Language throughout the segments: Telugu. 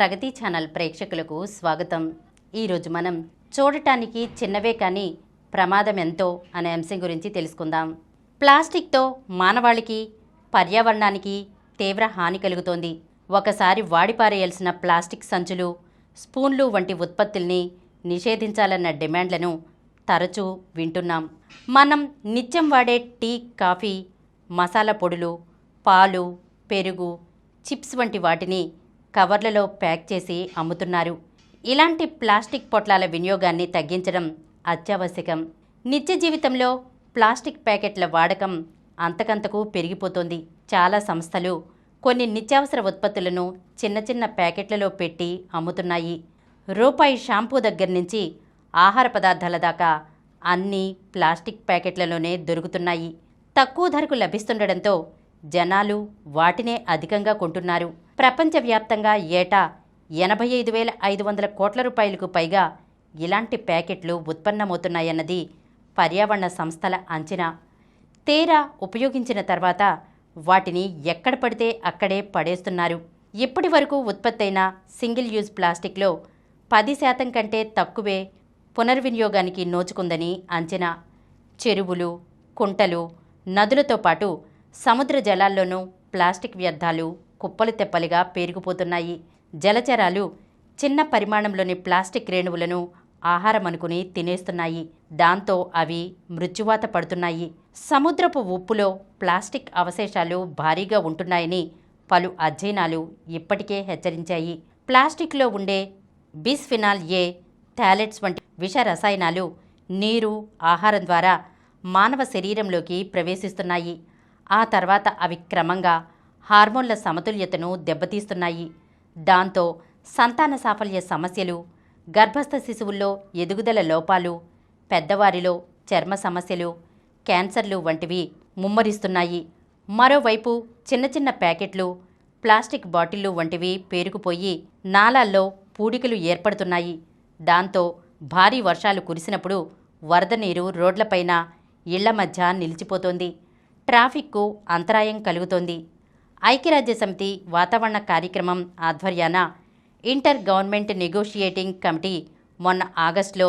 ప్రగతి ఛానల్ ప్రేక్షకులకు స్వాగతం. ఈరోజు మనం చూడటానికి చిన్నవే కానీ ప్రమాదం ఎంతో అనే అంశం గురించి తెలుసుకుందాం. ప్లాస్టిక్తో మానవాళికి, పర్యావరణానికి తీవ్ర హాని కలుగుతోంది. ఒకసారి వాడిపారేయాల్సిన ప్లాస్టిక్ సంచులు, స్పూన్లు వంటి ఉత్పత్తుల్ని నిషేధించాలన్న డిమాండ్లను తరచూ వింటున్నాం. మనం నిత్యం వాడే టీ, కాఫీ, మసాలా పొడులు, పాలు, పెరుగు, చిప్స్ వంటి వాటిని కవర్లలో ప్యాక్ చేసి అమ్ముతున్నారు. ఇలాంటి ప్లాస్టిక్ పొట్లాల వినియోగాన్ని తగ్గించడం అత్యావశ్యకం. నిత్య జీవితంలో ప్లాస్టిక్ ప్యాకెట్ల వాడకం అంతకంతకు పెరిగిపోతోంది. చాలా సంస్థలు కొన్ని నిత్యావసర ఉత్పత్తులను చిన్న చిన్న ప్యాకెట్లలో పెట్టి అమ్ముతున్నాయి. రూపాయి షాంపూ దగ్గర నుంచి ఆహార పదార్థాల దాకా అన్నీ ప్లాస్టిక్ ప్యాకెట్లలోనే దొరుకుతున్నాయి. తక్కువ ధరకు లభిస్తుండడంతో జనాలు వాటినే అధికంగా కొంటున్నారు. ప్రపంచవ్యాప్తంగా ఏటా 85,500 కోట్ల రూపాయలకు పైగా ఇలాంటి ప్యాకెట్లు ఉత్పన్నమవుతున్నాయన్నది పర్యావరణ సంస్థల అంచనా. తీరా ఉపయోగించిన తర్వాత వాటిని ఎక్కడ పడితే అక్కడే పడేస్తున్నారు. ఇప్పటి వరకు ఉత్పత్తైన సింగిల్ యూజ్ ప్లాస్టిక్లో 10% కంటే తక్కువే పునర్వినియోగానికి నోచుకుందని అంచనా. చెరువులు, కుంటలు, నదులతో పాటు సముద్ర జలాల్లోనూ ప్లాస్టిక్ వ్యర్థాలు కుప్పలు తెప్పలుగా పేరుకుపోతున్నాయి. జలచరాలు చిన్న పరిమాణంలోని ప్లాస్టిక్ రేణువులను ఆహారమనుకుని తినేస్తున్నాయి. దాంతో అవి మృత్యువాత పడుతున్నాయి. సముద్రపు ఉప్పులో ప్లాస్టిక్ అవశేషాలు భారీగా ఉంటున్నాయని పలు అధ్యయనాలు ఇప్పటికే హెచ్చరించాయి. ప్లాస్టిక్లో ఉండే బిస్ఫినాల్ ఏ, థాలెట్స్ వంటి విష రసాయనాలు నీరు, ఆహారం ద్వారా మానవ శరీరంలోకి ప్రవేశిస్తున్నాయి. ఆ తర్వాత అవి క్రమంగా హార్మోన్ల సమతుల్యతను దెబ్బతీస్తున్నాయి. దాంతో సంతాన సాఫల్య సమస్యలు, గర్భస్థ శిశువుల్లో ఎదుగుదల లోపాలు, పెద్దవారిలో చర్మ సమస్యలు, క్యాన్సర్లు వంటివి ముమ్మరిస్తున్నాయి. మరోవైపు చిన్న చిన్న ప్యాకెట్లు, ప్లాస్టిక్ బాటిళ్లు వంటివి పేరుకుపోయి నాలాల్లో పూడికలు ఏర్పడుతున్నాయి. దాంతో భారీ వర్షాలు కురిసినప్పుడు వరద నీరు రోడ్లపైన, ఇళ్ల మధ్య నిలిచిపోతోంది. ట్రాఫిక్కు అంతరాయం కలుగుతోంది. ఐక్యరాజ్యసమితి వాతావరణ కార్యక్రమం ఆధ్వర్యాన ఇంటర్ గవర్నమెంట్ నెగోషియేటింగ్ కమిటీ మొన్న ఆగస్టులో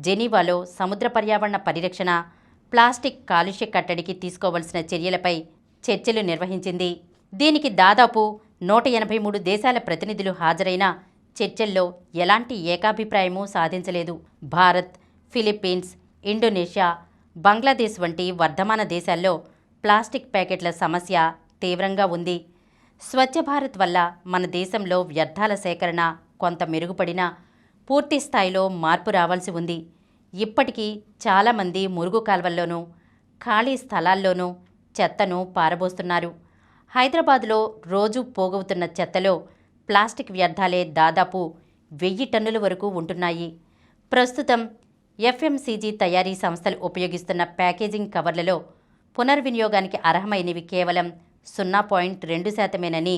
జెనీవాలో సముద్ర పర్యావరణ పరిరక్షణ, ప్లాస్టిక్ కాలుష్య కట్టడికి తీసుకోవాల్సిన చర్యలపై చర్చలు నిర్వహించింది. దీనికి దాదాపు 183 దేశాల ప్రతినిధులు హాజరైన చర్చల్లో ఎలాంటి ఏకాభిప్రాయమూ సాధించలేదు. భారత్, ఫిలిప్పీన్స్, ఇండోనేషియా, బంగ్లాదేశ్ వంటి వర్ధమాన దేశాల్లో ప్లాస్టిక్ ప్యాకెట్ల సమస్య తీవ్రంగా ఉంది. స్వచ్ఛ భారత్ వల్ల మన దేశంలో వ్యర్థాల సేకరణ కొంత మెరుగుపడినా పూర్తి స్థాయిలో మార్పు రావాల్సి ఉంది. ఇప్పటికీ చాలామంది మురుగు కాల్వల్లోనూ, ఖాళీ స్థలాల్లోనూ చెత్తను పారబోస్తున్నారు. హైదరాబాద్లో రోజూ పోగవుతున్న చెత్తలో ప్లాస్టిక్ వ్యర్థాలే దాదాపు 1000 టన్నుల వరకు ఉంటున్నాయి. ప్రస్తుతం ఎఫ్ఎంసీజీ తయారీ సంస్థలు ఉపయోగిస్తున్న ప్యాకేజింగ్ కవర్లలో పునర్వినియోగానికి అర్హమైనవి కేవలం 0.2%మేనని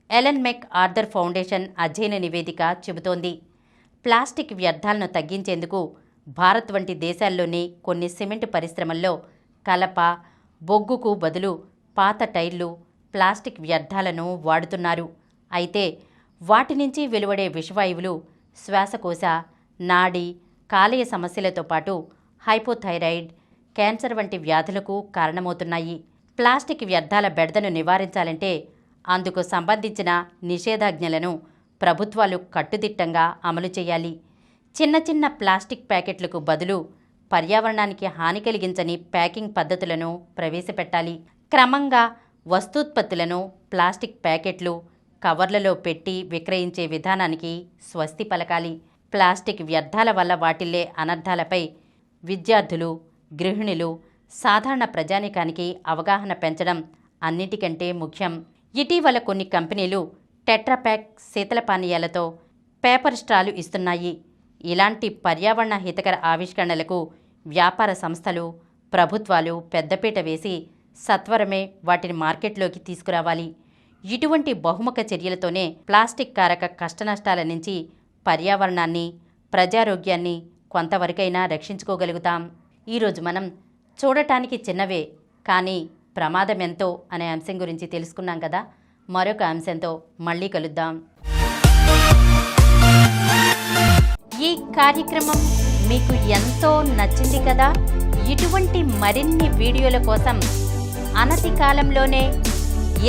ఎలన్ మెక్ ఆర్థర్ ఫౌండేషన్ అధ్యయన నివేదిక చెబుతోంది. ప్లాస్టిక్ వ్యర్థాలను తగ్గించేందుకు భారత్ వంటి దేశాల్లోని కొన్ని సిమెంట్ పరిశ్రమల్లో కలప, బొగ్గుకు బదులు పాత టైర్లు, ప్లాస్టిక్ వ్యర్థాలను వాడుతున్నారు. అయితే వాటి నుంచి వెలువడే విషవాయువులు శ్వాసకోశ, నాడి, కాలేయ సమస్యలతో పాటు హైపోథైరాయిడ్, క్యాన్సర్ వంటి వ్యాధులకు కారణమవుతున్నాయి. ప్లాస్టిక్ వ్యర్థాల బెడదను నివారించాలంటే అందుకు సంబంధించిన నిషేధాజ్ఞలను ప్రభుత్వాలు కట్టుదిట్టంగా అమలు చేయాలి. చిన్న చిన్న ప్లాస్టిక్ ప్యాకెట్లకు బదులు పర్యావరణానికి హాని కలిగించని ప్యాకింగ్ పద్ధతులను ప్రవేశపెట్టాలి. క్రమంగా వస్తూత్పత్తులను ప్లాస్టిక్ ప్యాకెట్లు, కవర్లలో పెట్టి విక్రయించే విధానానికి స్వస్తి పలకాలి. ప్లాస్టిక్ వ్యర్థాల వల్ల వాటిల్లే అనర్థాలపై విద్యార్థులు, గృహిణులు, సాధారణ ప్రజానీకానికి అవగాహన పెంచడం అన్నిటికంటే ముఖ్యం. ఇటీవల కొన్ని కంపెనీలు టెట్రాప్యాక్ శీతల పానీయాలతో పేపర్ స్ట్రాలు ఇస్తున్నాయి. ఇలాంటి పర్యావరణ హితకర ఆవిష్కరణలకు వ్యాపార సంస్థలు, ప్రభుత్వాలు పెద్దపీట వేసి సత్వరమే వాటిని మార్కెట్లోకి తీసుకురావాలి. ఇటువంటి బహుముఖ చర్యలతోనే ప్లాస్టిక్ కారక కష్టనష్టాల నుంచి పర్యావరణాన్ని, ప్రజారోగ్యాన్ని కొంతవరకైనా రక్షించుకోగలుగుతాం. ఈరోజు మనం చూడటానికి చిన్నవే కానీ ప్రమాదం ఎంతో అనే అంశం గురించి తెలుసుకున్నాం కదా. మరొక అంశంతో మళ్ళీ కలుద్దాం. ఈ కార్యక్రమం మీకు ఎంతో నచ్చింది కదా. ఇటువంటి మరిన్ని వీడియోల కోసం అనతి కాలంలోనే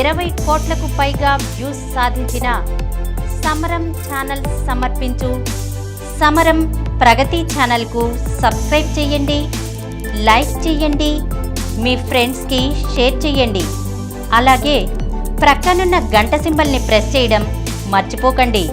20 కోట్లకు పైగా వ్యూస్ సాధించిన సమరం ఛానల్ సమర్పించు సమరం ప్రగతి ఛానల్కు సబ్స్క్రైబ్ చేయండి, లైక్ చేయండి, మీ ఫ్రెండ్స్కి షేర్ చేయండి. అలాగే ప్రక్కనున్న గంట సింబల్ని ప్రెస్ చేయడం మర్చిపోకండి.